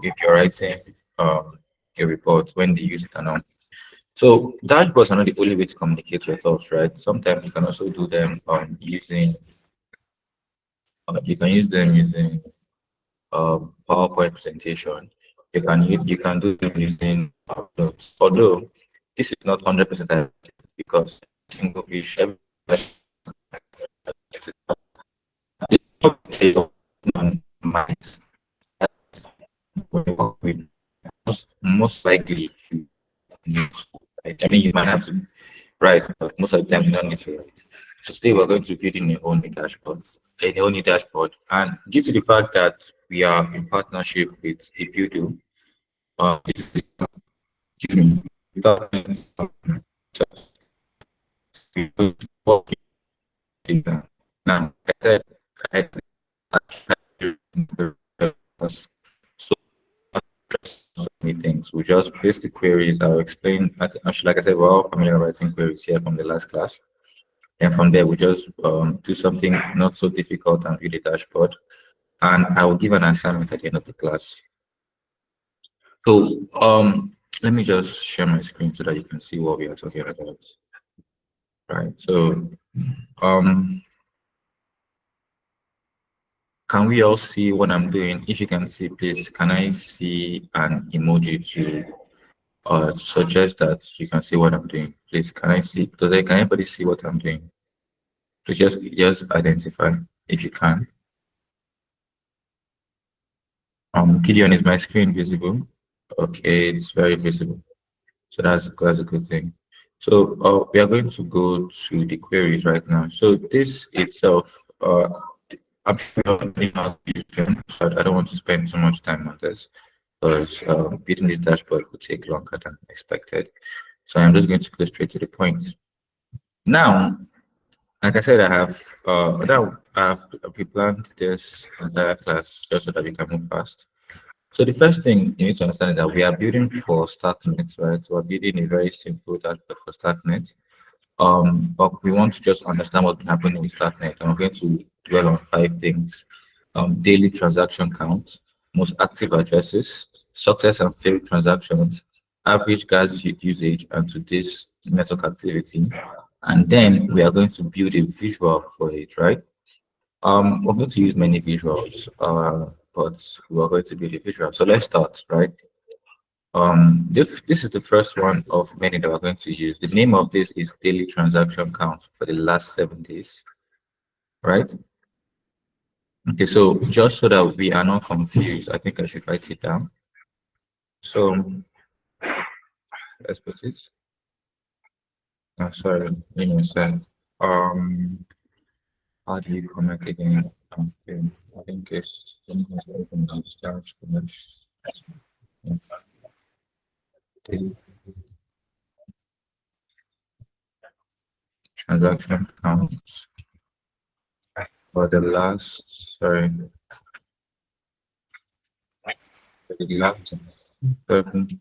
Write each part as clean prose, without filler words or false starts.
if you're writing um, a report when they use it and all. So dashboards are not the only way to communicate with us, right? Sometimes you can also do them using you can use them using PowerPoint presentation. You can do them using notes. Although this is not 100% because English most likely you need to write. I mean, you might have to write, but most of the time you don't need to write. So today we're going to build in a whole new dashboard, and due to the fact that we are in partnership with the Budo, this is without now, I said I so many things. We just paste the queries. I'll explain. Actually, like I said, we're all familiar writing queries here from the last class. And from there, we just do something not so difficult and build a dashboard. And I will give an assignment at the end of the class. So let me just share my screen so that you can see what we are talking about. Right. So um, can we all see what I'm doing? If you can see, please, can I see an emoji to suggest that you can see what I'm doing? Please, can I see? Can anybody see what I'm doing? Please just identify if you can. Gideon, is my screen visible? Okay, it's very visible. So that's a good thing. So we are going to go to the queries right now. So this itself, I'm sure you already know how to use them, so I don't want to spend so much time on this because building this dashboard would take longer than expected. So I'm just going to go straight to the point. Now, like I said, I have pre-planned this entire class just so that we can move fast. So the first thing you need to understand is that we are building for StartNet, right? So we're building a very simple dashboard for StartNet. But we want to just understand what's been happening with StartNet, and we're going to dwell on 5 things: daily transaction count, most active addresses, success and failed transactions, average gas usage, and today's network activity. And then we are going to build a visual for it, right? We're going to use many visuals, but we're going to build a visual. So let's start, right? This is the first one of many that we're going to use. The name of this is daily transaction count for the last 7 days, right? Okay, so just so that we are not confused, I think I should write it down. So let's put it. Sorry, give me a sec. How do you connect again? Okay, I think it's open the start transaction counts for the last, sorry, for the last 7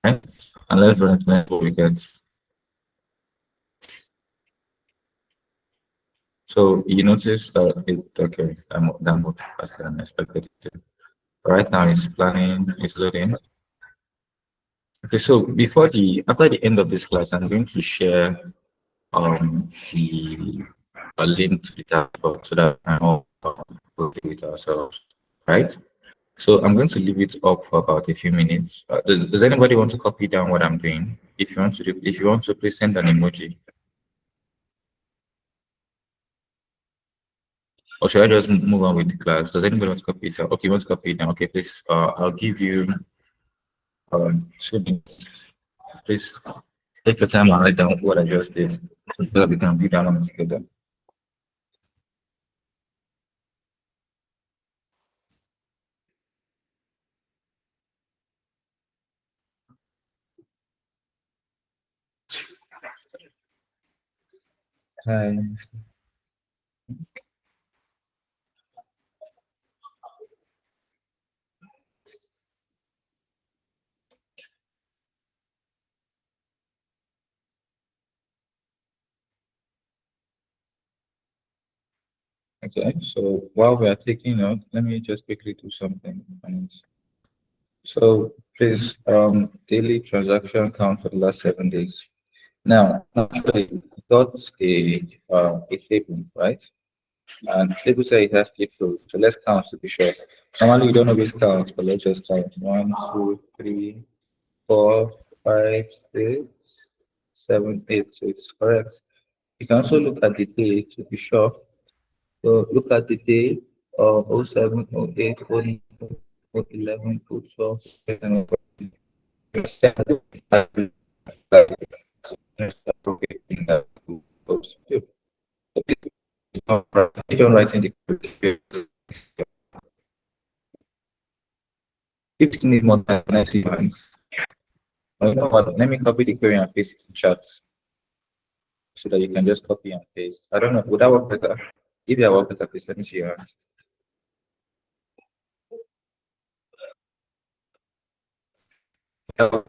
right? And let's run it what we get. So you notice that okay, I'm much faster than expected it to. Right now it's planning, it's loading. Okay, so after the end of this class, I'm going to share the a link to the dashboard so that we can all go through it ourselves, right? So I'm going to leave it up for about a few minutes. Does anybody want to copy down what I'm doing? If you want to, please send an emoji. Or should I just move on with the class? Does anybody want to copy it down? Okay, you want to copy it down? Okay, please. I'll give you 2 minutes. Please take your time and write down what I just did so that we can view that one together. Hi. Okay, so while we are taking note, let me just quickly do something. So please, daily transaction count for the last 7 days. Now, actually, we got a table, right? And table say it has eight rows. So let's count to be sure. Normally, you don't always count, but let's just count. One, two, three, four, five, six, seven, eight. So it's correct. You can also look at the day to be sure. So look at the day of 07, 08, 09, 11, 12, 13, you don't write in the if you need more time, next months. You know what? Let me copy the query and paste it in chat so that you can just copy and paste. I don't know. Would that work better? If that work better, please let me see your hands. Now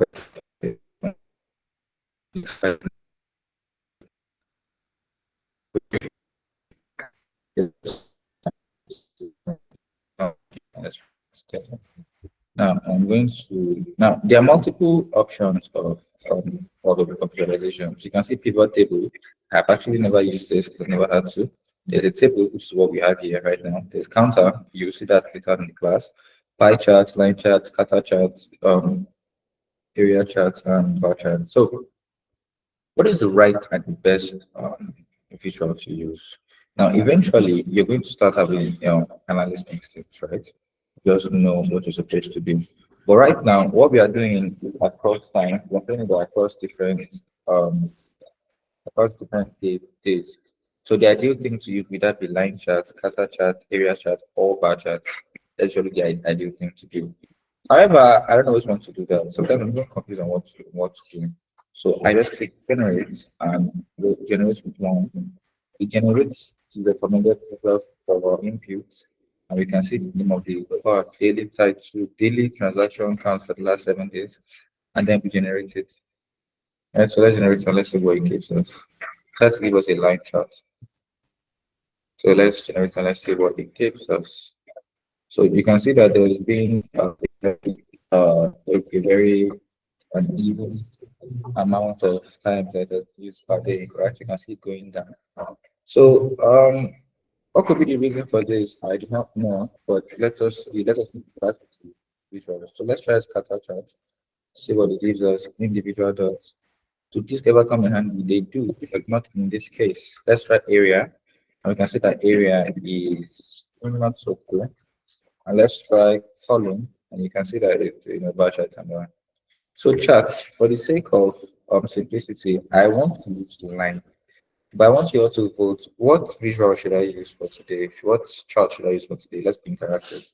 I'm going to now there are multiple options of for the visualization. So you can see pivot table. I've actually never used this because I never had to. There's a table, which is what we have here right now. There's counter, you'll see that later in the class. Pie charts, line charts, scatter charts, area charts, and bar charts. So what is the right and the best visual to use? Now, eventually, you're going to start having analyst instincts, right? Just know what you're supposed to do. But right now, what we are doing across time, we're doing it um, across different days. So the ideal thing to use would that be line chart, scatter chart, area chart, or bar chart. That's usually the ideal thing to do. However, I don't always want to do that. Sometimes I'm not confused on what to do. So I just click generate and will generate with one. It generates the recommended results for our inputs. And we can see the name of the daily tied to daily transaction count for the last 7 days. And then we generate it. And so let's generate and let's see what it gives us. Let's give us a line chart. So let's generate and let's see what it gives us. So you can see that there's been a very uneven amount of time that is used per day, right? You can see it going down. So what could be the reason for this? I do not know, but let us see. Let us look at the visual. So let's try scatter chart, see what it gives us, individual dots. Do these ever come in handy? They do, but not in this case. Let's try area. And we can see that area is not so cool. And let's try column, and you can see that bar chart and so charts, for the sake of simplicity, I want to use the line. But I want you all to vote. What visual should I use for today? What chart should I use for today? Let's be interactive.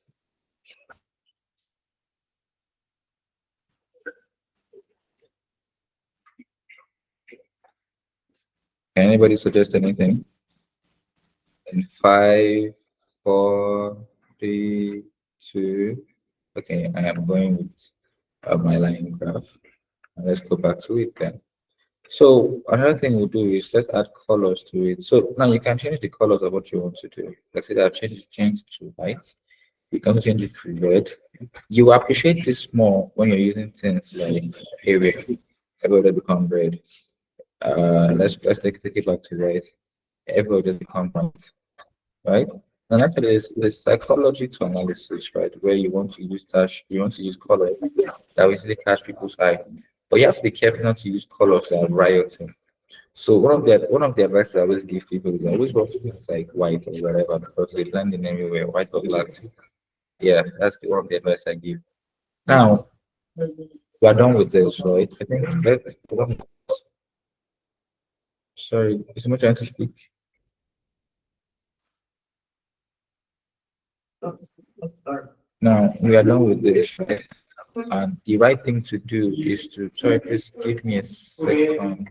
Can anybody suggest anything? In five, four, three, two. Okay, I am going with my line graph. And let's go back to it then. So another thing we'll do is let's add colors to it. So now you can change the colors of what you want to do. Like say that I've changed to white. You can also change it to red. You appreciate this more when you're using things like area. Everybody become red. Let's take it back to red. Everybody become white, right? And actually, there's psychology to analysis, right? Where you want to use color that will easily catch people's eye, but you have to be careful not to use colors that are rioting. So one of the advice I always give people is always work with things like white or whatever because they blend in everywhere, white or black. Yeah, that's the one of the advice I give. Now we are done with this, right? I think sorry, is someone trying to speak? Now we are done with this, right? And the right thing to do is to sorry, please give me a second.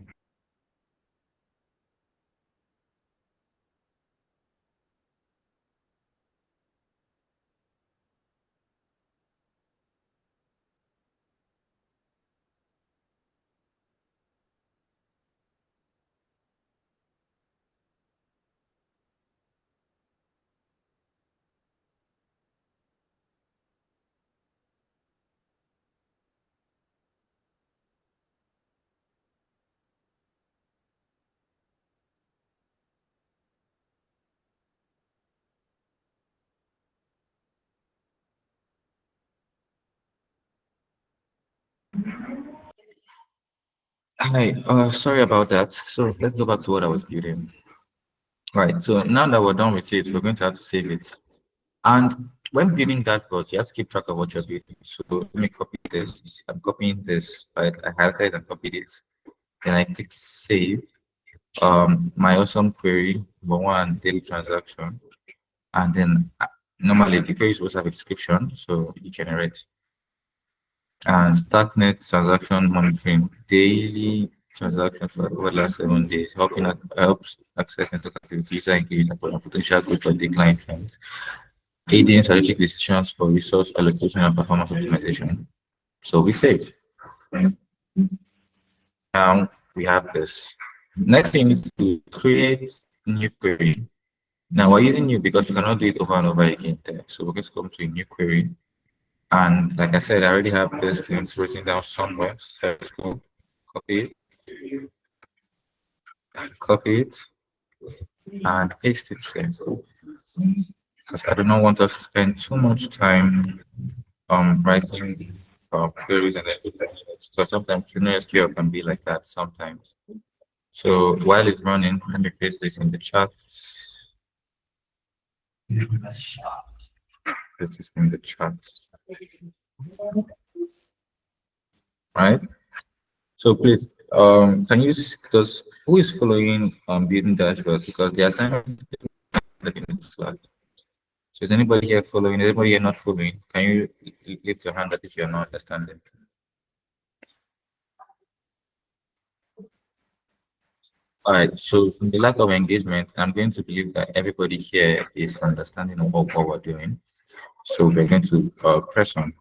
Hi, sorry about that. So let's go back to what I was building. Right. So now that we're done with it, we're going to have to save it. And when building dashboards, you have to keep track of what you're building. So let me copy this. I'm copying this, right? I highlighted and copied it. Then I click save. My awesome query, number one, daily transaction. And then normally the query is supposed to have a description, so you generate. And StarkNet transaction monitoring, daily transactions for over the last 7 days, helps access network activity, user engagement, and potential growth or decline trends, aiding strategic decisions for resource allocation and performance optimization. So we save. Now we have this. Next thing is to create new query. Now we're using new because we cannot do it over and over again there. So we're going to come to a new query. And like I said, I already have this thing written down somewhere. So let's go copy it, and paste it here. Because I do not want us to spend too much time writing queries and everything. So sometimes SQL can be like that sometimes. So while it's running, let me paste this in the chat. This is in the chat. Right. So please, can you because who is following building dashboards? Because the assignment is in the Slack. So is anybody here following? Anybody here not following? Can you lift your hand up if you're not understanding? All right. So from the lack of engagement, I'm going to believe that everybody here is understanding of what we're doing. So we're going to press on.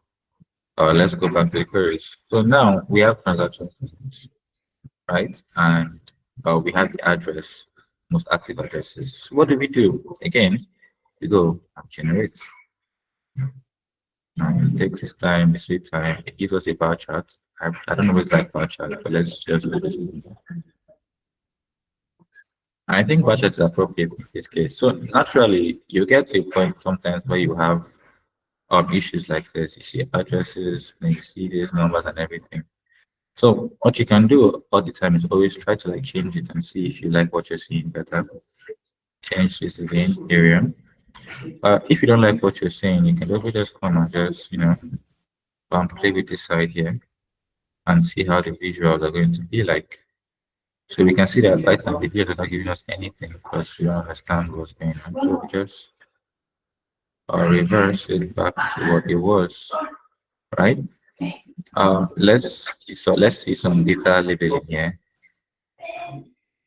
Let's go back to the queries. So now we have transactions, right? And we have the address, most active addresses. So what do we do? Again, we go and generate. It takes its time, it's sweet time. It gives us a bar chart. I don't always like bar chart, but let's just look at it. I think bar chart is appropriate in this case. So naturally, you get to a point sometimes where you have issues like this. You see addresses, and you see these numbers and everything. So what you can do all the time is always try to like change it and see if you like what you're seeing better. Change this again, area. If you don't like what you're saying, you can also just come and just, play with this side here and see how the visuals are going to be like. So we can see that right now the visuals are not giving us anything because we don't understand what's going on. So we just reverse it back to what it was, right? Let's see some data labeling here.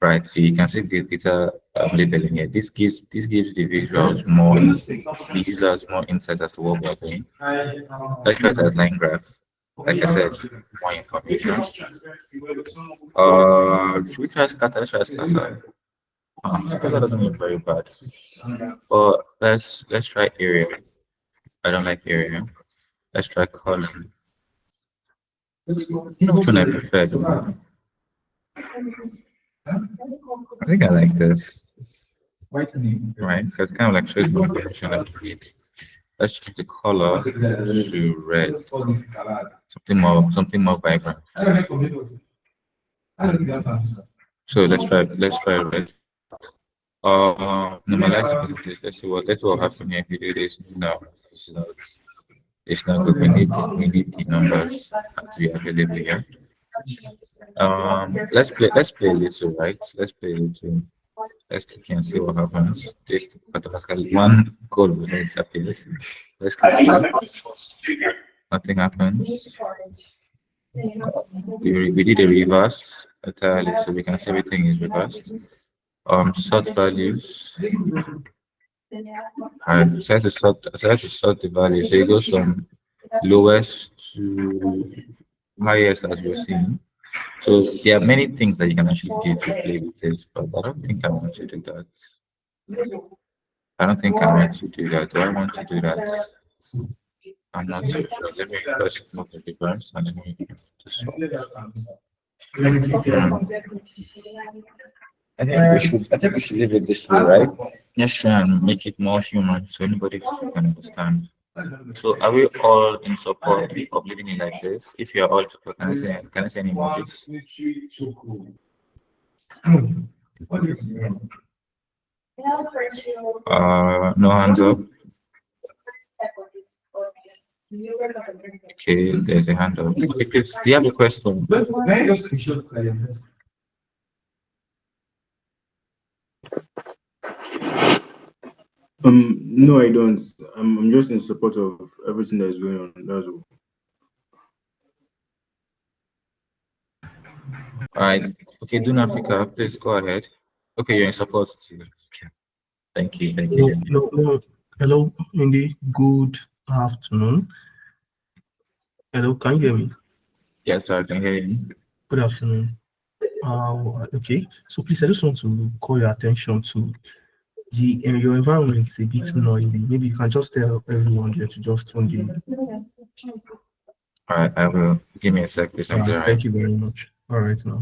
Right, so you can see the data labeling here. This gives the visuals more, the users more insights as to what we are doing. Let's try that line graph. Like I said, more information. Should we try scatter? Let's try scatter. Scatter doesn't look very bad. But let's try area. I don't like area. Let's try column. Which one I prefer though? I think I like this. Right? Because it kind of like shows more information that we read. Let's change the color to red. Something more vibrant. So let's try red. Normalize this. Let's see what happens here if we do this. No, it's not good. We need the numbers to be available here. Let's play a little, right? Let's play a little. Let's click and see what happens. This automatically one code will disappear. Let's click. Nothing happens. We did a reverse entirely, so we can see everything is reversed. Sort values. I decided to sort the values. So it goes from lowest to highest as we're seeing. So there are many things that you can actually do to play with this, but I don't think I want to do that. I don't think I want to do that. Do I want to do that? I'm not so sure. Let me first look at the difference and then we can just I think we should leave it this way, right? Let's try and make it more human so anybody can understand. So are we all in support of living it like this? If you are all in support, can I say any emojis? No hands up. Okay, there's a hand up. Okay, please, do you have a question? No, I don't. I'm just in support of everything that is going on. That's all. All right. Okay, Dune Africa, please go ahead. Okay, you're in support. Okay. Thank you. Thank Hello, you. hello, hello, hello, Indy. Good afternoon. Hello, can you hear me? Yes, I can hear you. Good afternoon. Okay. So please, I just want to call your attention to your environment is a bit noisy. Maybe you can just tell everyone there to just turn the. All right, I will. Give me a sec, please. I'm there, right? Thank you very much. All right now.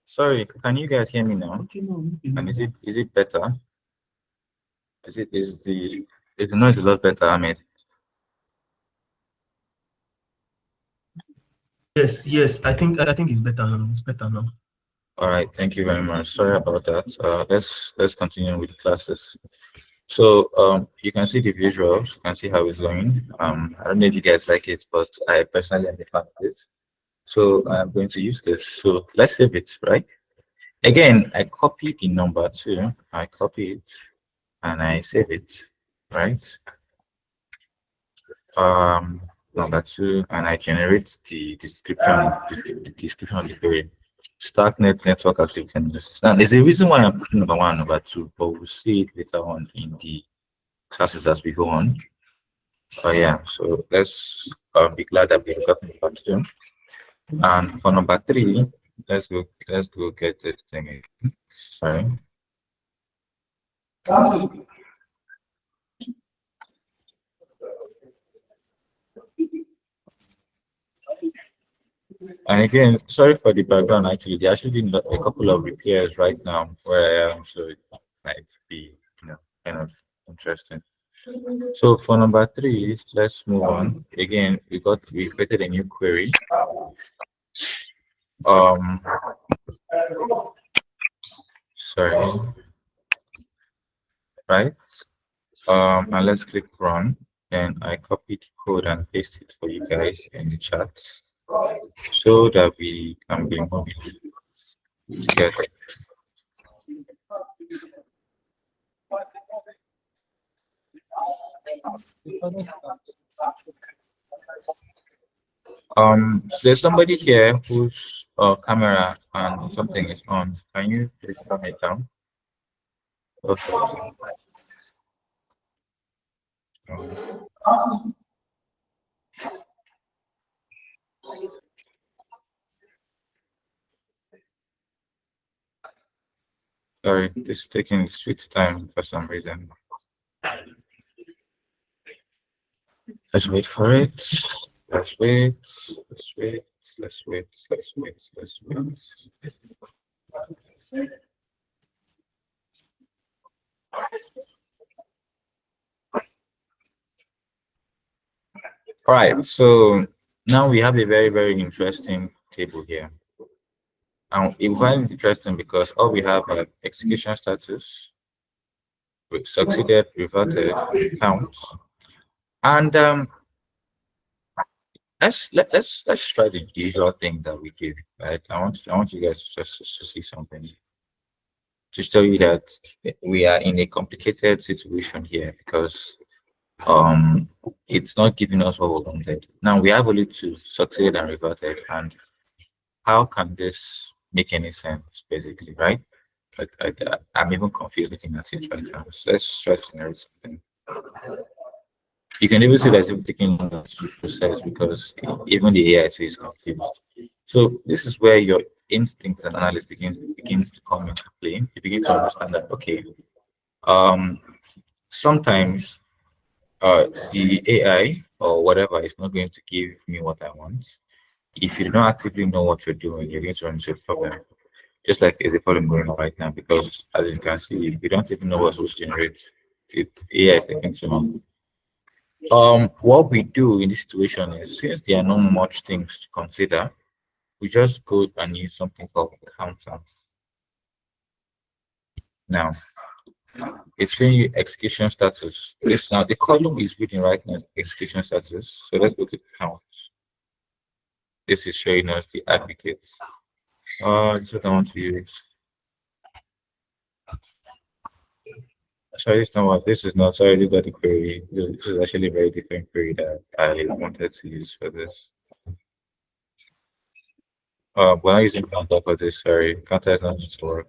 Sorry, can you guys hear me now? And is it better? Is the noise a lot better, Ahmed? Yes. I think it's better now. It's better now. All right, thank you very much. Sorry about that. Let's continue with the classes. So you can see the visuals, you can see how it's going. I don't know if you guys like it, but I personally understand this. So I'm going to use this. So let's save it, right? Again, I copy the number two, I copy it and I save it, right? Number two, and I generate the description of the query. Starknet network activity analysis. Now, there's a reason why I'm putting number one and number two, but we'll see it later on in the classes as we go on. Oh yeah, so let's be glad that we got number two. And for number three, let's go get the thing again. Sorry. And again, sorry for the background. Actually, they're actually doing a couple of repairs right now where I am, so it might be, kind of interesting. So for number three, let's move on. Again, we created a new query. Sorry, right? And let's click run. And I copied the code and paste it for you guys in the chat so that we can be moving together. So there's somebody here whose camera and something is on. Can you please turn it down? Okay. Sorry, this is taking sweet time for some reason. Let's wait for it. Let's wait. Let's wait. Let's wait. Let's wait. Let's wait. All right, so now we have a very, very interesting table here. And we find it interesting because all we have are execution status, succeeded, reverted, counts. And let's try the usual thing that we do, right? I want you guys to see something to show you that we are in a complicated situation here because it's not giving us what we wanted. Now we have only to succeed and reverted, and how can this make any sense basically, right? I'm even confused looking at it right now. So let's try to narrate something. You can even see that it's taking longer to process because even the AI too is confused. So this is where your instincts and analysis begins to come into play. You begin to understand that okay, um, sometimes the AI or whatever is not going to give me what I want. If you don't actively know what you're doing, you're going to run into a problem. Just like there's a problem going on right now because as you can see, we don't even know what's supposed to generate. AI is taking too long. What we do in this situation is since there are not much things to consider, we just go and use something called counter. Now, it's showing you execution status. This now the column is reading right now is execution status. So let's go to count. This is showing us the advocates. This is what I want to use. Sorry, this not what this is not. Sorry, this is not the query. This is actually a very different query that I wanted to use for this. We're not using counter for this. Sorry, counter is not going to work.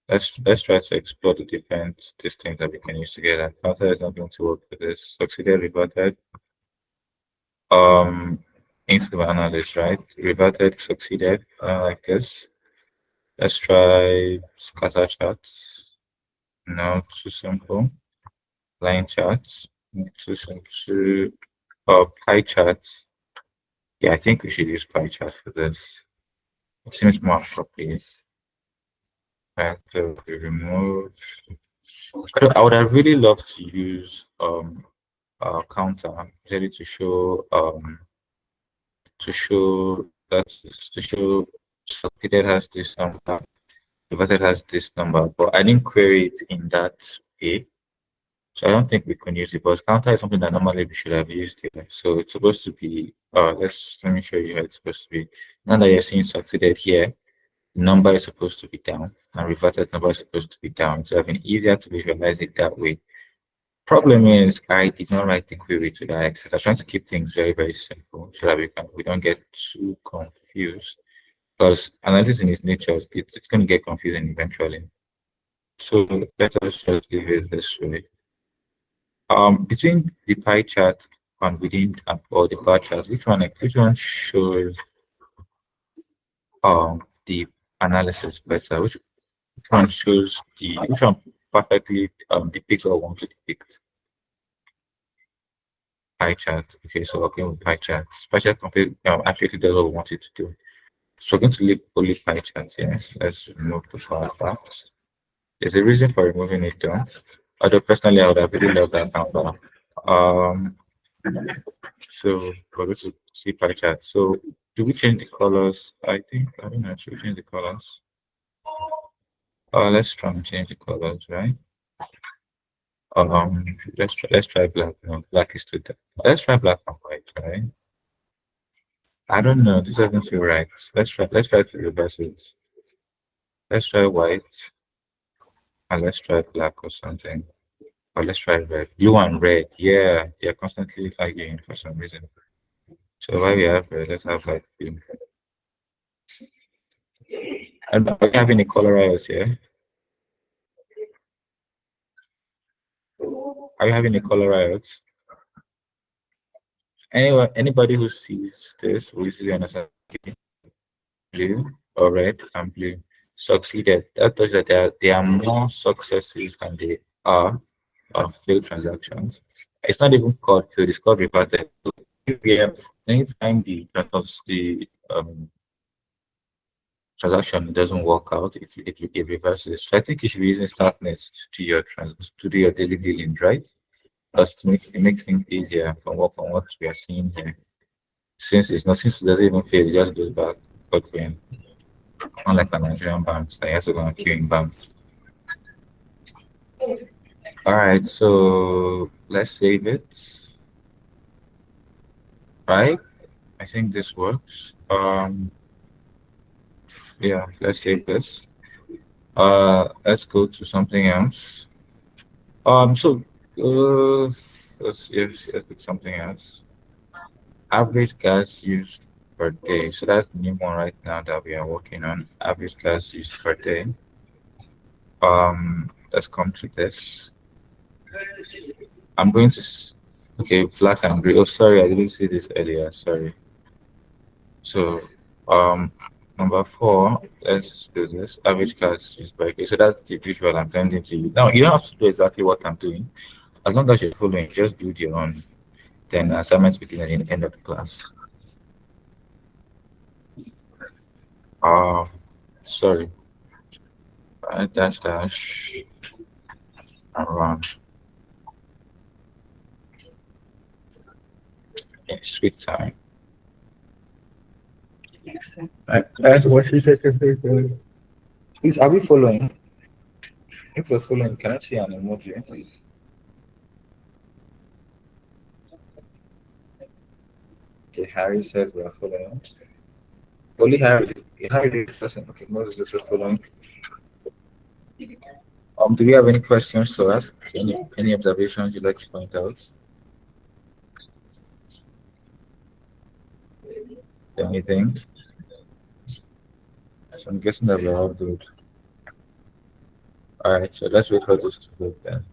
Let's try to explore the different these things that we can use together. Counter is not going to work for this. Succeeded, reverted. Into analyst, right? Reverted, succeeded, like this. Let's try scatter charts. No, too simple. Line charts. Too simple. Pie charts. Yeah, I think we should use pie chart for this. It seems more appropriate. Factor we remove. I would have really loved to use counter really to show succeeded has this number, reverted has this number, but I didn't query it in that way. So I don't think we can use it, but counter is something that normally we should have used here. So it's supposed to be let me show you how it's supposed to be. Now that you're seeing succeeded here, number is supposed to be down and reverted number is supposed to be down. So it's been easier to visualize it that way. Problem is I did not write the query to that extent. I was trying to keep things very, very simple so that we don't get too confused. Because analysis in its nature, it's going to get confusing eventually. So let us just leave it this way. Between the pie chart and within or the bar chart, which one shows the analysis better? Which one shows which one perfectly depicts what I want to depict? Pie chart. Okay, so okay with pie chart. Pie chart accurately does what we want it to do. So we're going to leave only pie charts. Yes, let's remove the bar charts. There's a reason for removing it though. Although personally I would have really loved that number. So we're going to see pie chart. So do we change the colors? I don't know, should we change the colors? Let's try and change the colors, right? Let's try black. No, black is too dark. Let's try black and white, right? I don't know. This doesn't feel right. Let's try to reverse it. Let's try white. And let's try black or something. Or let's try red. Blue and red. Yeah, they're constantly arguing for some reason. So while we have red, let's have like blue. And are we having a color else here? Are you having a color riot? Anyway, anybody who sees this will easily understand blue or red and blue succeeded. That tells that there are more successes than there are of failed transactions. It's not even called failed, it's called reverted. Anytime the transaction doesn't work out, it reverses. So I think you should be using Starknet to do your to do your daily dealings, right? Just to make things easier from what we are seeing here. Since it doesn't even fail, it just goes back clean. Unlike a Nigerian banks, that you have to go and queue in bank. All right, so let's save it. Right? I think this works. Yeah, let's save this. Let's go to something else. So let's see if it's something else. Average gas used per day. So that's the new one right now that we are working on. Average gas used per day. Let's come to this. I'm going to okay, black and gray. Oh, sorry, I didn't see this earlier. Sorry. So number 4, let's do this. Average gas used per day. So that's the visual I'm sending to you. Now you don't have to do exactly what I'm doing. As long as you're following, just build your own. Then assignments begin at the end of the class. Sorry. Dash around. Okay, sweet time. Please, are we following? If we're following, can I see an emoji? Okay, Harry says we are following. Only Harry is person. Okay, Moses is following. Do we have any questions to ask? Any observations you'd like to point out? Anything? So I'm guessing that we're all good. All right, so let's wait for this to load then.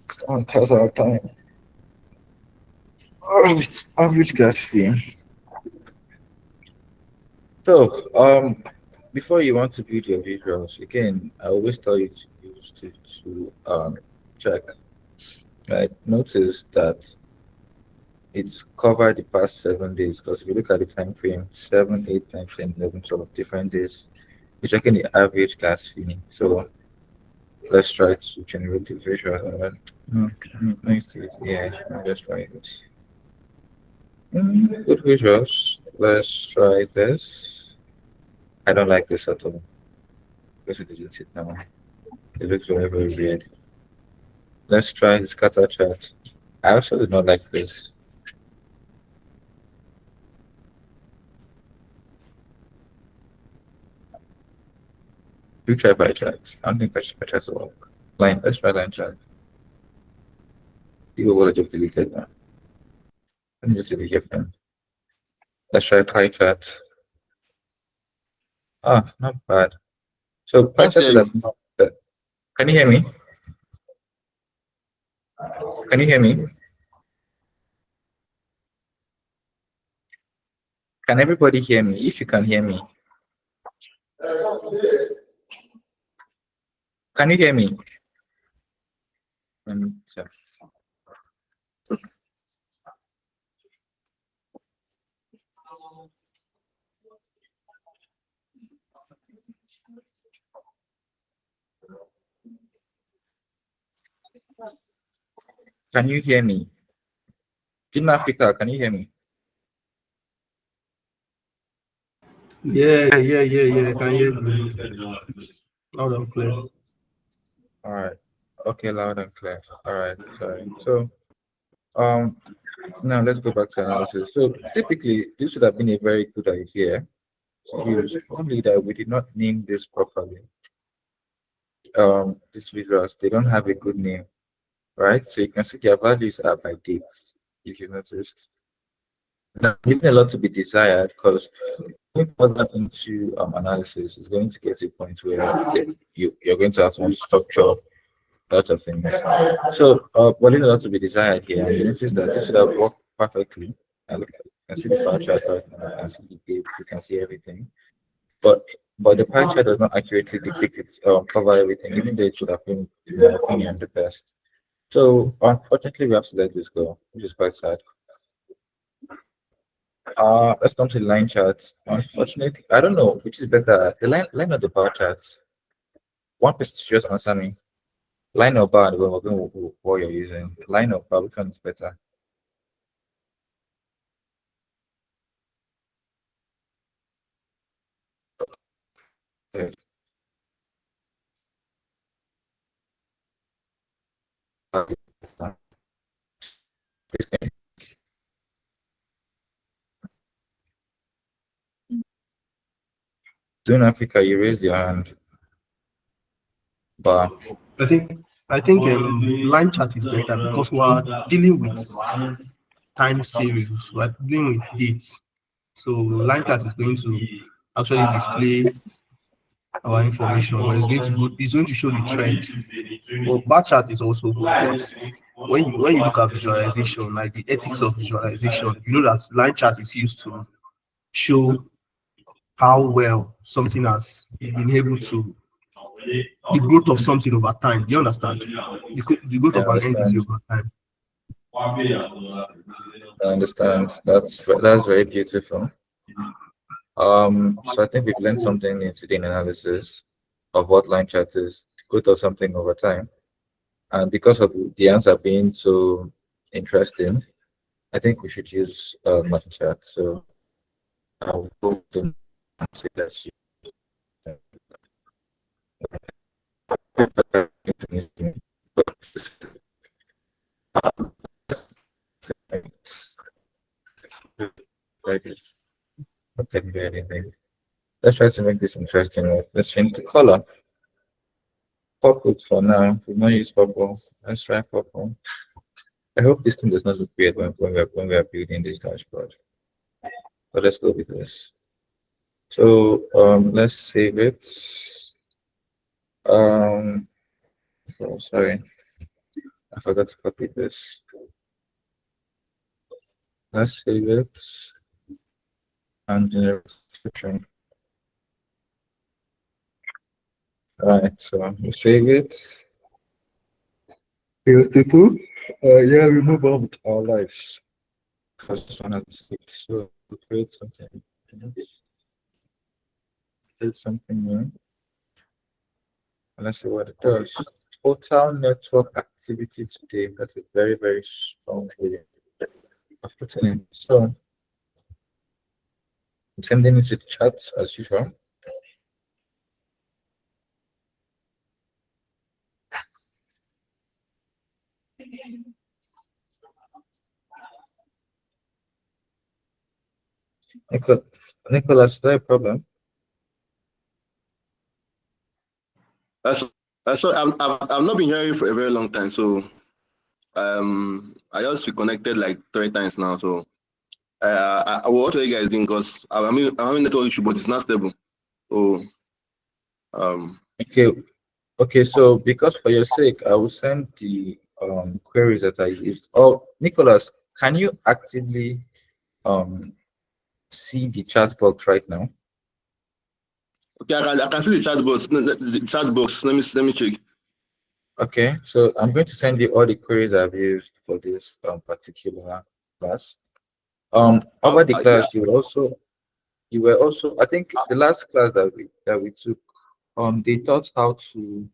It's on pass our time. All right, average gas fee. So, before you want to build your visuals, again, I always tell you to use to check. Right, notice that it's covered the past 7 days, because if you look at the time frame, 7, 8, 9, 10, 11, 12 different days, you're checking the average gas fee. So let's try to generate the visual. Yeah, let's try this. Good visuals. Let's try this. I don't like this at all because it didn't sit down. It looks very, very weird. Let's try the scatter chart. I also do not like this. Do try by chart. I don't think by chart will work. Line. Let's try line chart. You will just delete it now. Let me just delete it then. Let's try pie chart. Ah, not bad. So pie chart is not bad. Can you hear me? Can you hear me? Can everybody hear me? If you can hear me. Can you hear me? Can you hear me? In Africa, can you hear me? Yeah. Can hear me. Loud and clear. All right. Okay, loud and clear. All right. Sorry. So, now let's go back to analysis. So typically, this would have been a very good idea to use, only that we did not name this properly. These visuals, they don't have a good name, right? So you can see their values are by dates, if you noticed. Now, leaving a lot to be desired, because going further into analysis is going to get to a point where you're going to have to structure a lot of things. So, but leaving a lot to be desired here, and you notice that this should have worked perfectly. And look, you can see the pie chart right now, you can see the date, you can see everything. But the pie chart does not accurately depict it, cover everything, even though it would have been, in my opinion, the best. So unfortunately, we have to let this go, which is quite sad. Let's come to the line charts. Unfortunately, I don't know which is better, the line or the bar charts. One person should just answer me. Line or bar, we're going with what you're using. Line or bar, which one is better? Okay. Dune Africa, you raised your hand. Bar. I think line chart is better because we are dealing with time series, we are dealing with dates. So line chart is going to actually display our information, but it's going to show the trend. But bar chart is also good. But when you look at visualization, like the ethics of visualization, you know that line chart is used to show how well something has been able to the growth of something over time. Do you understand? The growth I of an entity understand. over time. I understand. That's very beautiful. So I think we've learned something in today's analysis of what line chart is, growth of something over time. And because of the answer being so interesting, I think we should use line chart. So I'll go to say let's use like this. Okay, anything. Let's try to make this interesting. Let's change the color. Purple for now. We've not used purple. Let's try purple. I hope this thing does not look weird when we are building this dashboard. But let's go with this. So let's save it. Oh, sorry, I forgot to copy this. Let's save it and generate description. All right, so we save it. Beautiful. Yeah, we move on with our lives. Because this one has saved. So we create something. Create something new. And let's see what it does. Total network activity today. That's a very, very strong way of putting in. So I'm sending it to the chat as usual. Nicholas, is there a problem? So I've not been hearing for a very long time. So I just reconnected like 3 times now. So what are you guys doing? Because I'm having network issue, but it's not stable. So Okay. So because for your sake, I will send the queries that I used. Oh, Nicholas, can you actively see the chat box right now? okay, I can see the chat box. The chat box. Let me check. Okay, so I'm going to send you all the queries I've used for this particular class. Over the class, Yeah. you were also, I think the last class that we took, they taught how to,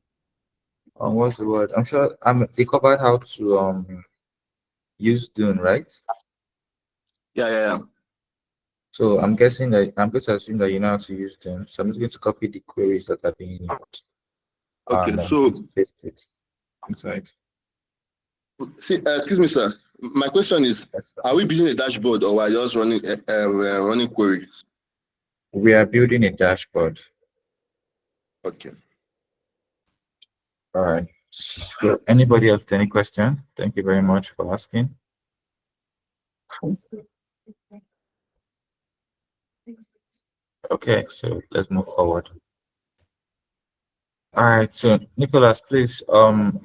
what's the word? I'm sure they covered how to use Dune, right? Yeah. So I'm guessing that I'm going to assume that you know how to use Dune. So I'm just going to copy the queries that are being used Okay. and So paste it inside. see, excuse me, sir. My question is: are we building a dashboard or are we just running queries? We are building a dashboard. Okay. All right. So anybody else any question? Thank you very much for asking. Okay, so let's move forward. All right, so Nicholas, please,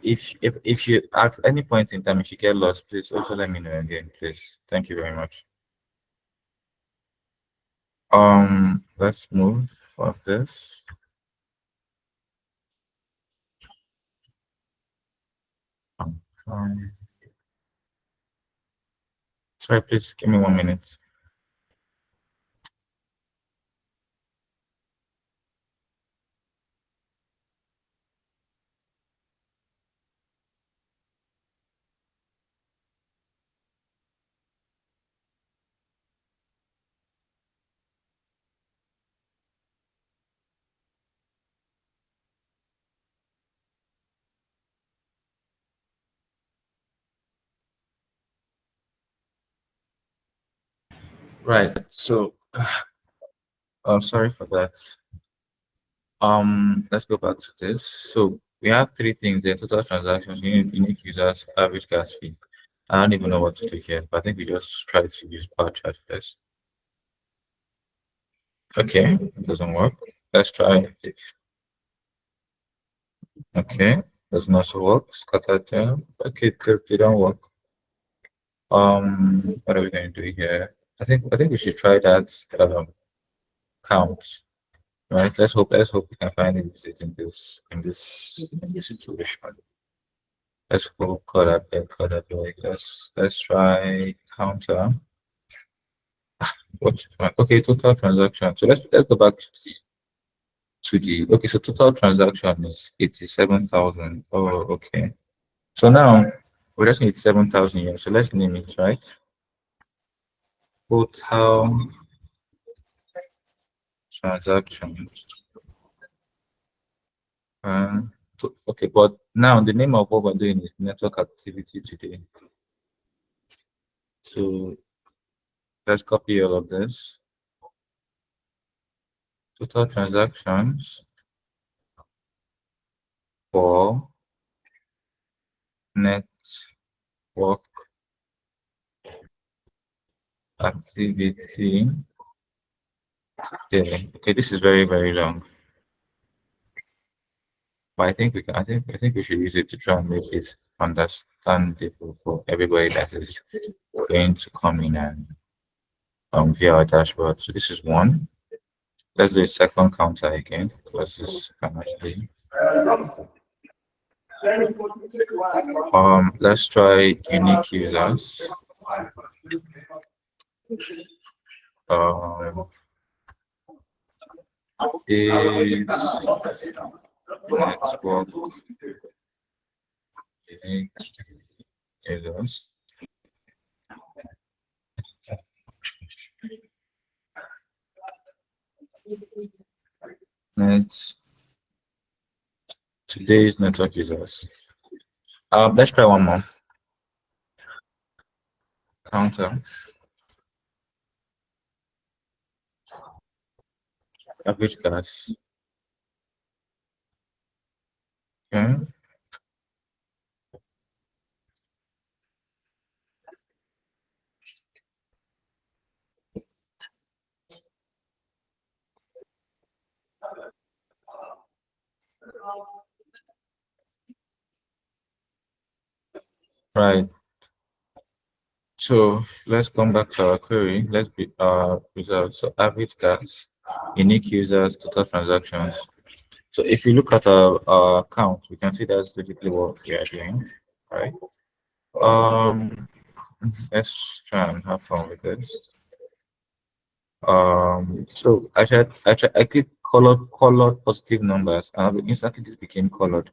if you at any point in time if you get lost, please also let me know again, please. Thank you very much. Let's move for this. Sorry, please give me 1 minute. Right. So, sorry for that. Let's go back to this. So we have three things there: total transactions, unique users, average gas fee. I don't even know what to do here, but I think we just try to use bar chart first. Okay, it doesn't work. Let's try it. Okay, doesn't also work. Scatter them. Okay, they don't work. What are we going to do here? I think we should try that count. Right. Let's hope we can find it in this situation. Let's go color big. Let's try counter. What's one? Okay, total transaction. So let's go back to the okay. So total transaction is 87,000. Oh, okay. So now we just need 7,000 here. So let's name it, right? Total transaction. Okay, but now the name of what we're doing is network activity today. So let's copy all of this. Total transactions for network activity today. Okay, this is very, very long. But I think we should use it to try and make it understandable for everybody that is going to come in and via our dashboard. So this is one. Let's do a second counter again because this can actually let's try unique users. Is network unique users. Next, today's network users. Let's try one more. Counter. Average gas. Okay. Right. So let's come back to our query. Let's be results. So average gas, unique users, total transactions. So if you look at our account, we can see that's basically what we are doing. Right. Let's try and have fun with this. So I click colored positive numbers, and instantly this became colored.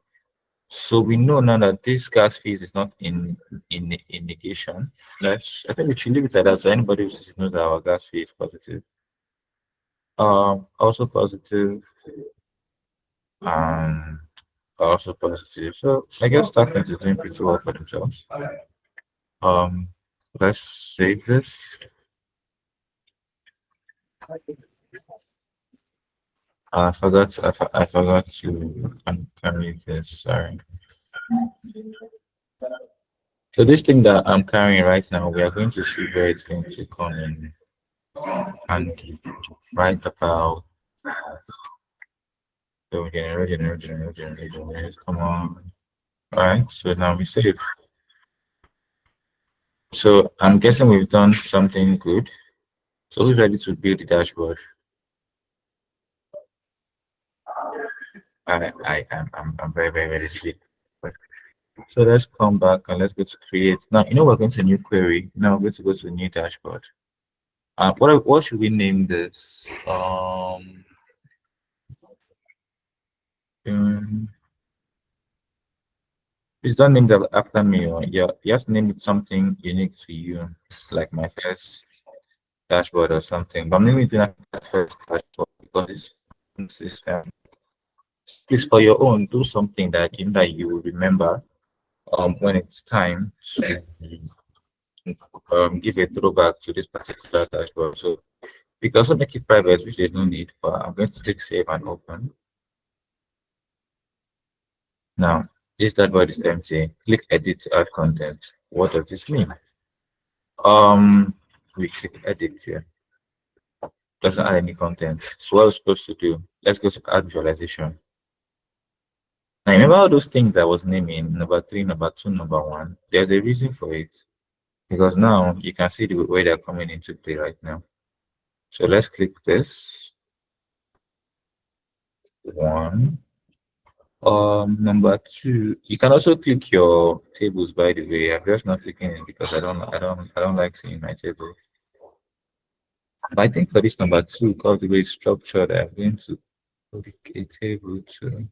So we know now that this gas fees is not in negation. I think we should leave it like that so anybody who sees it knows that our gas fee is positive. Also positive and also positive. So I guess Starknet is doing pretty well for themselves. Let's save this. I forgot to carry this. Sorry. So this thing that I'm carrying right now, we are going to see where it's going to come in handy. Right about so generate. Come on. All right. So now we save. So I'm guessing we've done something good. So who's ready to build the dashboard? I'm very, very ready to build. So let's come back and let's go to create. Now, we're going to a new query. Now we're going to go to a new dashboard. What should we name this? Please don't name that after me. Or yeah, just name it something unique to you, like my first dashboard or something. But I'm naming it first dashboard because it's system. Please, for your own, do something that you will remember when it's time to give a throwback to this particular dashboard. So we can also make it private, which there's no need, but I'm going to click save and open. Now, this dashboard is empty. Click edit to add content. What does this mean? We click edit here. Doesn't add any content. So what we're supposed to do? Let's go to add visualization. Now remember all those things I was naming, number 3, number 2, number 1. There's a reason for it. Because now you can see the way they're coming into play right now. So let's click this. 1. Number 2, you can also click your tables, by the way. I'm just not clicking it because I don't like seeing my table. But I think for this number 2, because the way it's structured, I'm going to put a table to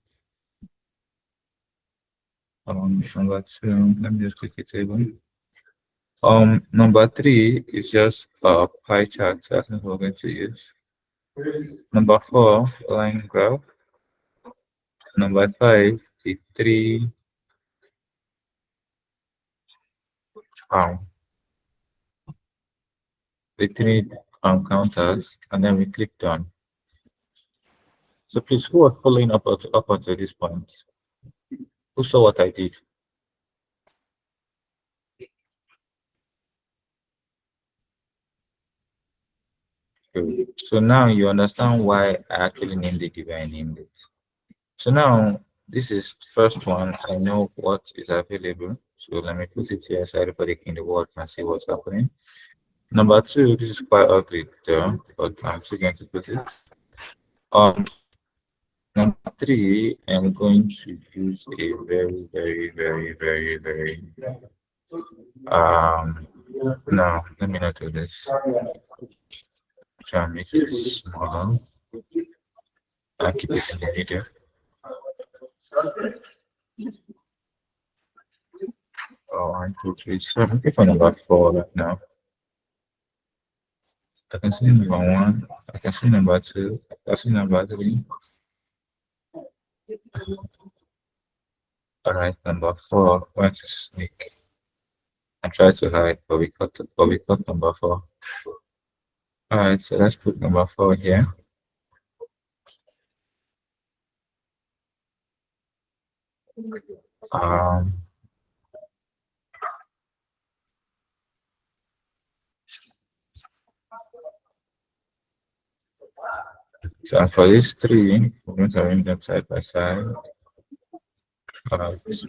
number 2. Let me just click a table. Number 3 is just a pie chart. So that's what we're going to use. Number 4, line graph. Number 5, the 3 counters, and then we click done. So please, who are following up until this point? Who saw what I did? Good. So now you understand why I actually named it the way I named it. So now this is the first one. I know what is available. So let me put it here so everybody in the world can see what's happening. Number 2, this is quite ugly there, but I'm still going to put it. Number 3, I'm going to use a very no, let me not do this. Try and make it smaller. I'll keep it in the middle. Oh, 1, 2, 3. So I'm looking for number 4 right now. I can see number 1. I can see number 2. I can see number 3. All right, number 4. Went to sneak and try to hide, but we got number 4. All right, so let's put number 4 here. So for these 3, we're going to arrange them side by side. This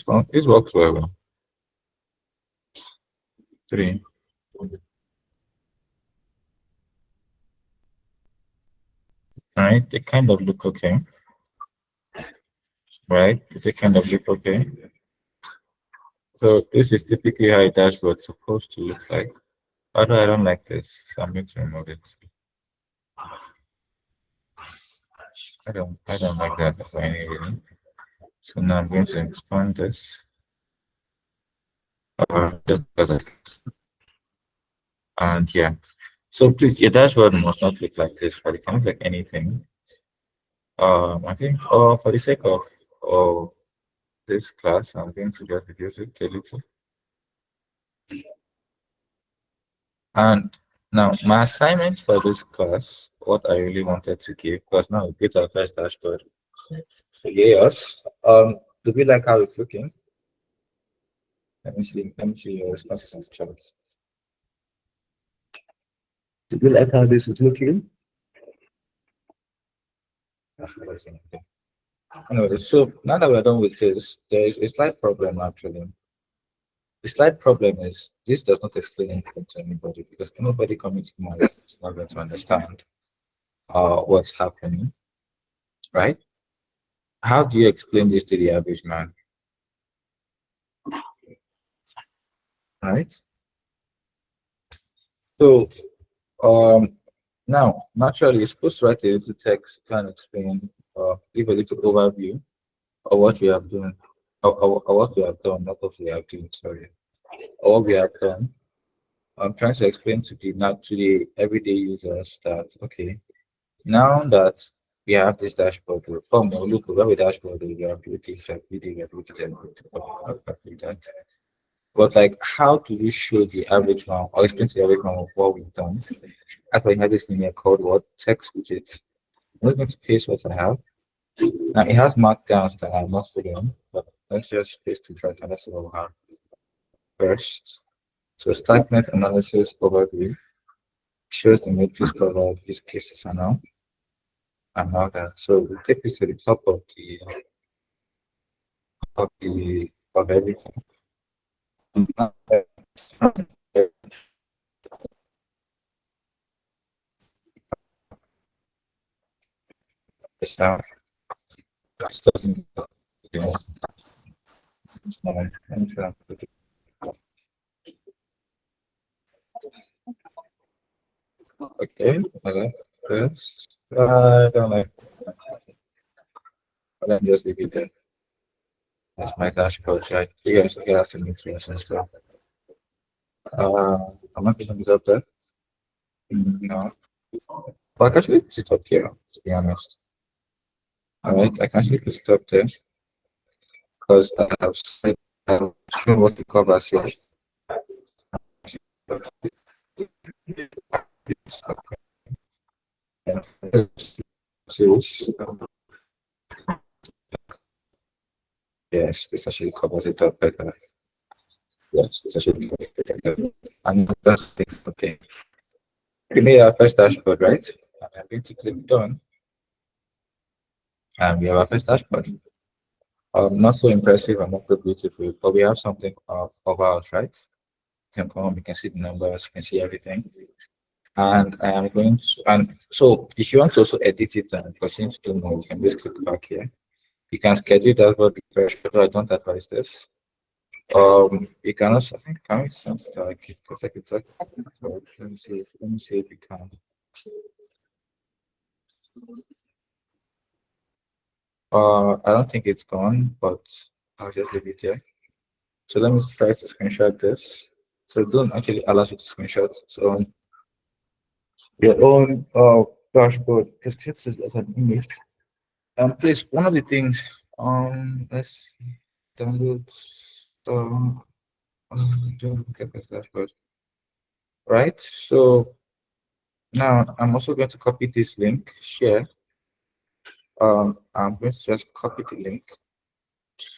one. This works well. 3. All right, they kind of look okay. Right, they kind of look okay. So this is typically how a dashboard is supposed to look like. Although I don't like this, so I'm going to remove it. I don't like that for any reason. So now I'm going to expand this. And yeah. So please, your dashboard must not look like this, but it can look like anything. I think for the sake of this class, I'm going to just reduce it a little. And now my assignment for this class, what I really wanted to give, because now we get our first dashboard. So yes, do we like how it's looking? Let me see your responses in the charts. Do you like how this is looking? Anyway, so now that we're done with this, there is a slight problem actually. The slight problem is this does not explain anything to anybody because anybody coming to my is not going to understand what's happening, right? How do you explain this to the average man? Right? So now naturally you're supposed to write a little text, try and explain, give a little overview of what we have done, or what we have done, not what we have done, sorry. Or what we have done. I'm trying to explain to the everyday users that okay, Now that we have this dashboard, we'll come and look over the dashboard, we have that. But like, how do we show the average one or explain to the average one of what we've done? Actually, I have this thing here called what text widget. I'm going to paste what I have. Now it has markdowns that I'm not following, but let's just paste it right and let's see what we have first. So statement analysis overview shows the matrix covered use cases and all that. So we take this to the top of everything. It's now doesn't okay, this. I don't like. Let me just leave it there. That's my dashboard, right? You guys have to make sense and stuff. I'm not putting it up there. No. But I can actually put it up here, to be honest. Alright, I can actually put it up there because I've shown what the covers here. Yes, this actually covers it up better. Yes, this actually covers it better. And that's okay. We made our first dashboard, right? I'm going to click done. And we have our first dashboard. Not so impressive and not so beautiful, but we have something of ours, right? You can come, you can see the numbers, you can see everything. And I am going to, and so if you want to also edit it and proceed to do more, you can just click back here. You can schedule that for refresh, but I don't advise this. You can also, I think, can we send it like a second? So let me see if you can. I don't think it's gone, but I'll just leave it here. So let me try to screenshot this. So Dune actually allows you to screenshot your own dashboard because this is as an image. Please, one of the things, let's download. Don't get this dashboard. Right. So now I'm also going to copy this link, share. I'm going to just copy the link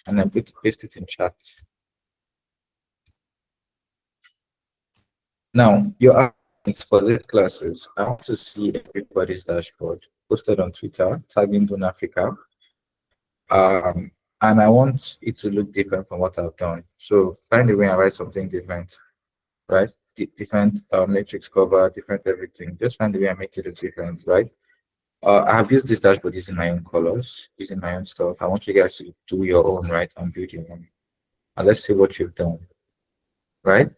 and I'm going to paste it in chat. Now, your assignments for these classes, I want to see everybody's dashboard posted on Twitter, tagging Dune Africa. And I want it to look different from what I've done. So find a way and write something different, right? Different matrix cover, different everything. Just find a way and make it look different, right? I have used this dashboard using my own colors, using my own stuff. I want you guys to do your own, right? And build your own. And let's see what you've done, right?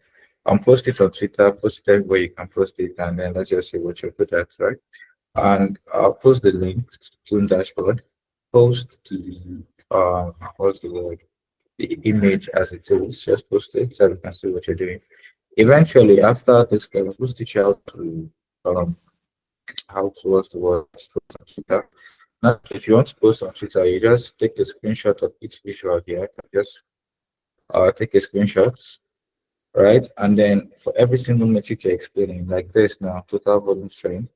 Post it on Twitter, post it everywhere you can post it, and then let's just see what you're good at, right? And I'll post the link to the dashboard, post the what's the word? The image as it is, just post it so we can see what you're doing. Eventually, after this, we'll teach you how to what's the word on Twitter. Now, if you want to post on Twitter, you just take a screenshot of each visual here. Just take a screenshot, right? And then for every single metric you're explaining, like this now, total volume strain,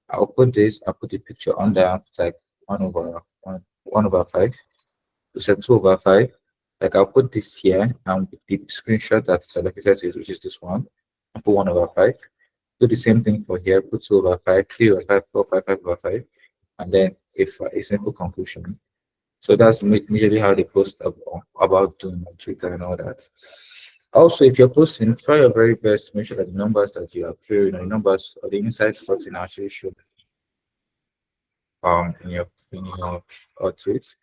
I'll put the picture on there, like 1/5. To set 2/5. Like I'll put this here and the screenshot that's allocated, which is this one, and put 1/5. Do the same thing for here, put 2/5, 3/5, 4/5, 5/5, and then if a simple conclusion. So that's usually how they post about Dune on Twitter and all that. Also, if you're posting, try your very best to make sure that the numbers that you are clearing, the numbers or the insights posting actually show in your tweet.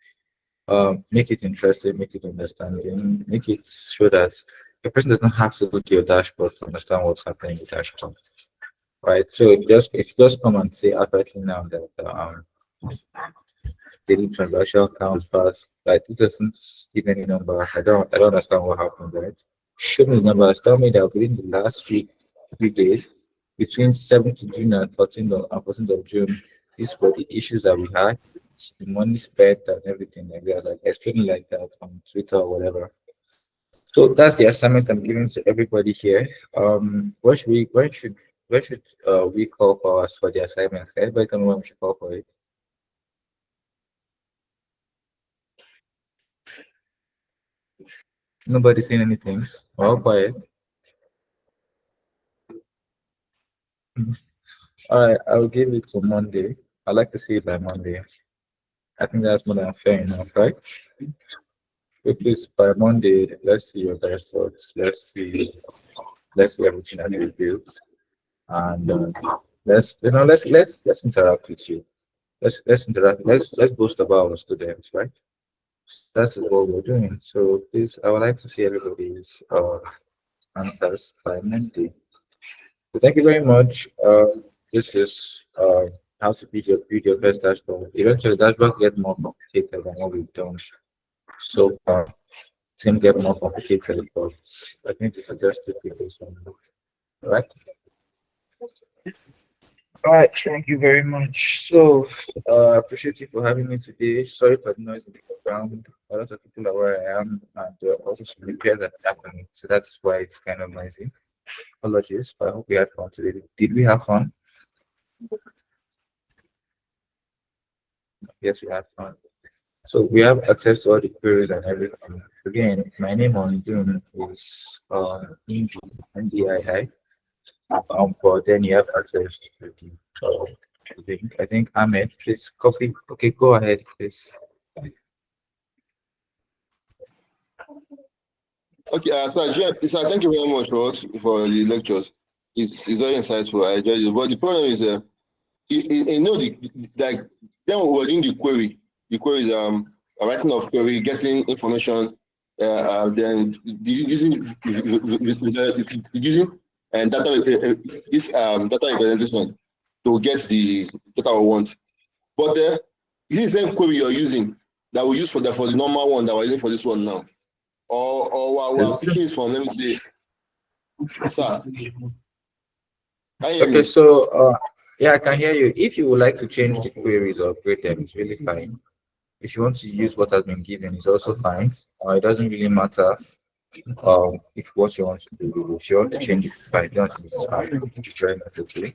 Make it interesting, make it understanding, make it so that the person does not have to go to your dashboard to understand what's happening in the dashboard. Right. So if you just come and say accurately now that daily transaction counts fast, like it doesn't give any number. I don't understand what happened, right? Show me the numbers. Tell me that within the last three days, between 7th of June and 14th of June, these were the issues that we had, the money spent and everything like that, like explaining like that on Twitter or whatever. So that's the assignment I'm giving to everybody here. When should we call for us for the assignments? Can anybody tell me when we should call for it? Nobody saying anything. All quiet. All right, I'll give it to Monday. I'd like to see it by Monday. I think that's more than fair enough, right? So please, by Monday, let's see your dashboards. Let's see everything that you built, and let's interact with you. Let's interact. Let's boast about our students, right? That's what we're doing. So please, I would like to see everybody's answers by Monday. So thank you very much. This is how to build your best dashboard. Eventually, dashboards get more complicated than what we've done so far. Can get more complicated, but I think it's just the previous one. Right? All right, thank you very much. So, appreciate you for having me today. Sorry for the noise in the background. A lot of people are where I am, and also some repairs that happening. So that's why it's kind of noisy. Apologies, but I hope we had fun today. Did we have fun? Yes, we had fun. So we have access to all the queries and everything. Again, my name on Dune is Indi, NDII. But then you have access to the I think Ahmed, please copy. Okay, go ahead, please. Okay, sir, thank you very much for the lectures. It's very insightful. I enjoyed it. But the problem is, you know, like then we were doing the query. The query is writing of query, getting information, then using and data this data representation to get the data we want. But this same query you're using that we use for the normal one that we're using for this one now, or we're picking it from, let me say, sir. Okay, so yeah, I can hear you. If you would like to change the queries or upgrade them, it's really fine. If you want to use what has been given, it's also fine. It doesn't really matter. If what you want to do, if you want to change it, it's fine. If you want to, it's fine. It's very much okay.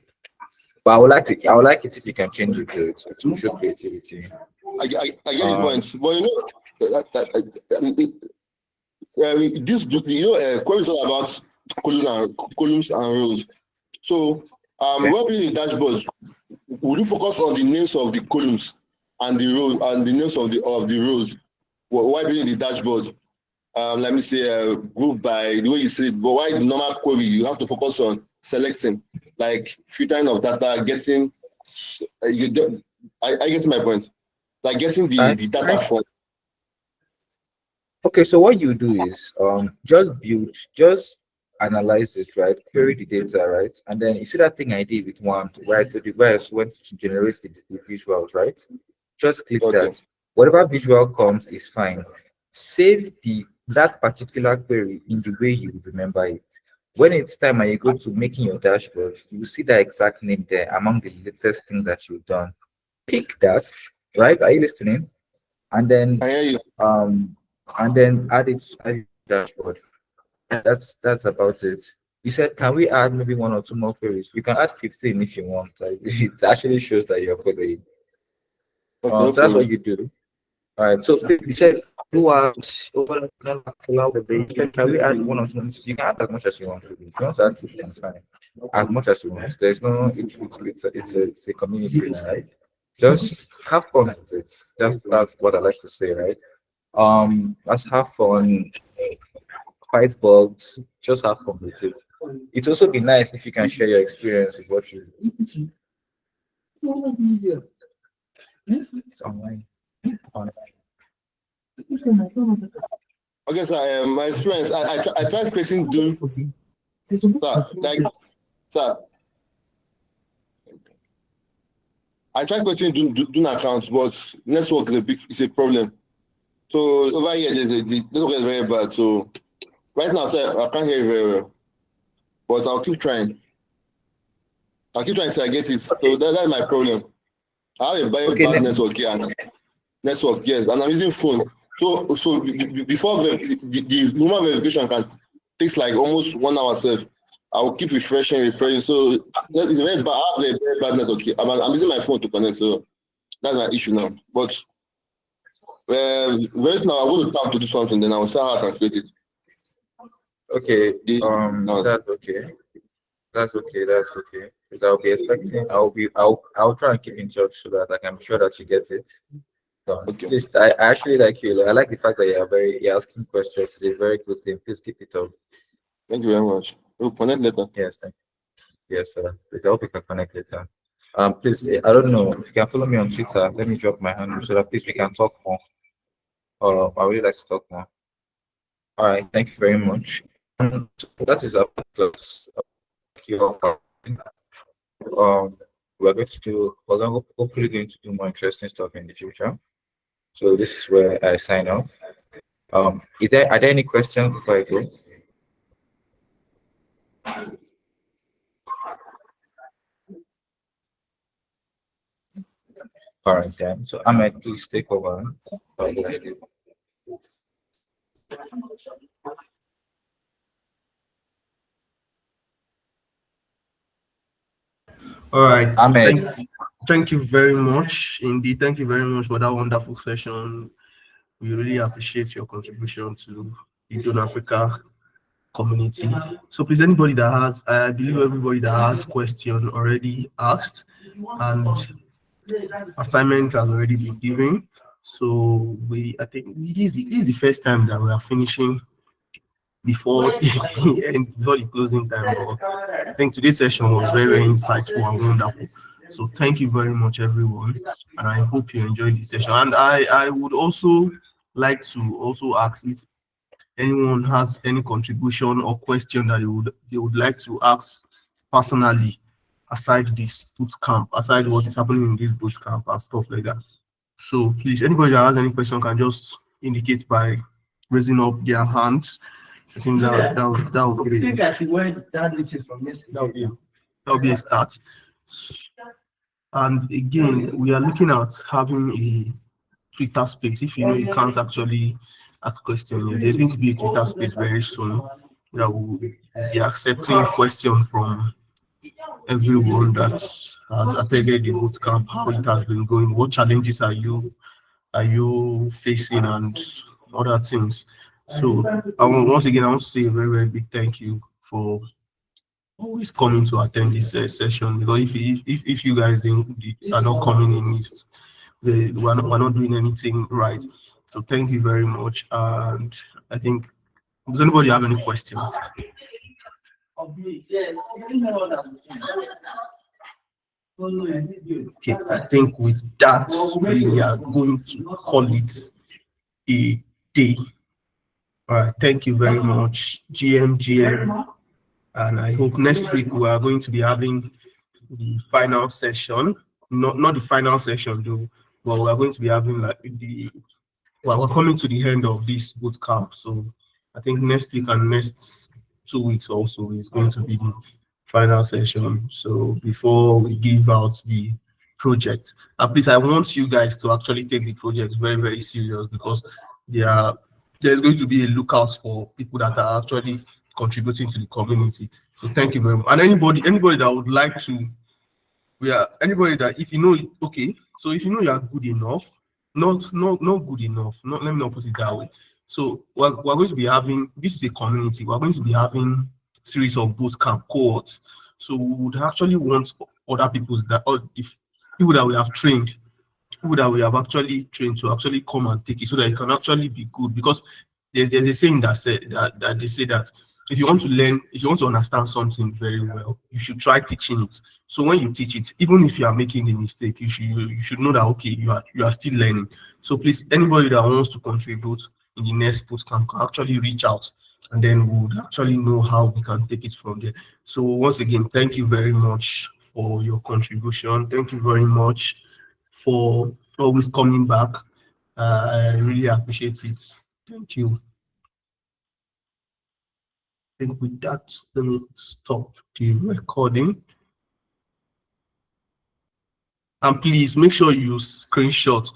But I would like it if you can change it to show creativity. I get the point, but you know, queries are about columns and rows. So Okay. when building dashboards, would you focus on the names of the columns and the rows and the names of the rows while building the dashboard? Let me say group by the way you say it, but why the normal query you have to focus on selecting, like filtering of data, getting you don't I guess my point. Like getting the data from. Okay, so what you do is just analyze it, right? Query the data, right? And then you see that thing I did with one, right? To device when to generate the visuals, right? Just click Okay. that. Whatever visual comes is fine. Save that particular query in the way you remember it. When it's time and you go to making your dashboard, you will see that exact name there among the latest things that you've done. Pick that, right? Are you listening? And then I hear you. add it to the dashboard. And that's about it. You said, can we add maybe one or two more queries? You can add 15 if you want. Like, it actually shows that you're following. Okay, no So that's what problem. you do. All right. So you said who are over can we add one or two? You can add as much as you want to. If you want to add 15, it's fine. As much as you want. There's no it's a community, right? Just have fun with it. That's what I like to say, right? Let's have fun, fight bugs, just have fun with it. It's also be nice if you can share your experience with what you do. It's online. Okay, so my experience, I tried creating Dune. Sir, I tried creating Dune accounts, but network is a problem. So over here, the network is very bad. So right now, sir, I can't hear you very well, but I'll keep trying. I'll keep trying till I get it. So that's my problem. I have a very bad network here. Network, yes, and I'm using phone. So before the human verification can takes like almost 1 hour. Self, I will keep refreshing. So it's very bad. I have a very bad network here. I'm using my phone to connect, so that's my issue now. But very soon I will go to town to do something. Then I will start how I can create it. Okay. That's okay. That's okay. That's okay. Because I'll be expecting. I'll try and keep in touch so that I can be sure that she gets it done. Okay. Please, I actually like you. I like the fact that you're asking questions. It's a very good thing. Please keep it up. Thank you very much. We'll connect later. Yes, thank you. Yes, sir. Please, I hope we can connect later. Please, I don't know if you can follow me on Twitter. Let me drop my hand so that please we can talk more. I really like to talk more. All right, thank you very much. So that is our close. Thank you all for we're hopefully going to do more interesting stuff in the future. So this is where I sign off. Are there any questions before I go? All right, then. So Ahmed, please take over. All right. Ahmed. Thank you very much. Indeed, thank you very much for that wonderful session. We really appreciate your contribution to the Dune Africa community. So please, anybody that has, I believe everybody that has question already asked, and assignment has already been given. So I think this is the first time that we are finishing before before the closing time. But I think today's session was very, very insightful and wonderful. So thank you very much, everyone, and I hope you enjoyed the session. And I would also like to also ask if anyone has any contribution or question that they would like to ask personally, aside this boot camp, aside what is happening in this boot camp and stuff like that. So please, anybody that has any question can just indicate by raising up their hands. I think that would be great. That would be a start. And again, we are looking at having a Twitter space. If you know you can't actually ask questions, there's going to be a Twitter space very soon that will be accepting questions from everyone that has attended the bootcamp, how it has been going, what challenges are you facing, and other things. So once again, I want to say a very, very big thank you for always coming to attend this session, because if you guys are not coming in, we're not doing anything right. So thank you very much. And I think, does anybody have any questions? Okay, I think with that, we are going to call it a day. All right, thank you very much, GM. And I hope next week we are going to be having the final session. Not the final session though, but we are going to be having like we're coming to the end of this boot camp. So I think next week and next 2 weeks also is going to be the final session. So before we give out the project, please, I want you guys to actually take the project very, very serious, because there's going to be a lookout for people that are actually contributing to the community. So thank you very much. And anybody that would like to, anybody that, if you know, okay, so if you know you are good enough, not good enough, let me not put it that way. So we're going to be having, this is a community, we're going to be having series of boot camp cohorts. So we would actually want other people people that we have trained, people that we have actually trained to actually come and take it, so that it can actually be good. Because there's a saying that they say that if you want to learn, if you want to understand something very well, you should try teaching it. So when you teach it, even if you are making a mistake, you should know that okay, you are still learning. So please, anybody that wants to contribute in the next bootcamp can actually reach out, and then we would actually know how we can take it from there. So once again, thank you very much for your contribution. Thank you very much for always coming back. I really appreciate it. Thank you. I think with that, let me stop the recording. And please make sure you screenshot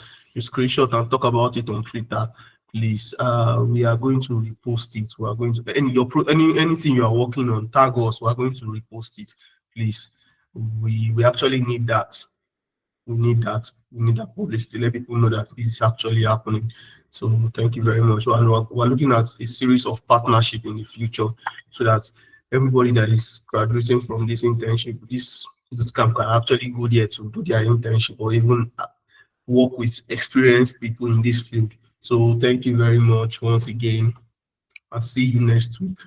and talk about it on Twitter. Please, we are going to repost it. We are going to anything you are working on, tag us. We are going to repost it. Please, we actually need that. We need that publicity. Let people know that this is actually happening. So thank you very much. And we're looking at a series of partnership in the future, so that everybody that is graduating from this internship, this camp can actually go there to do their internship or even work with experienced people in this field. So thank you very much once again. I'll see you next week.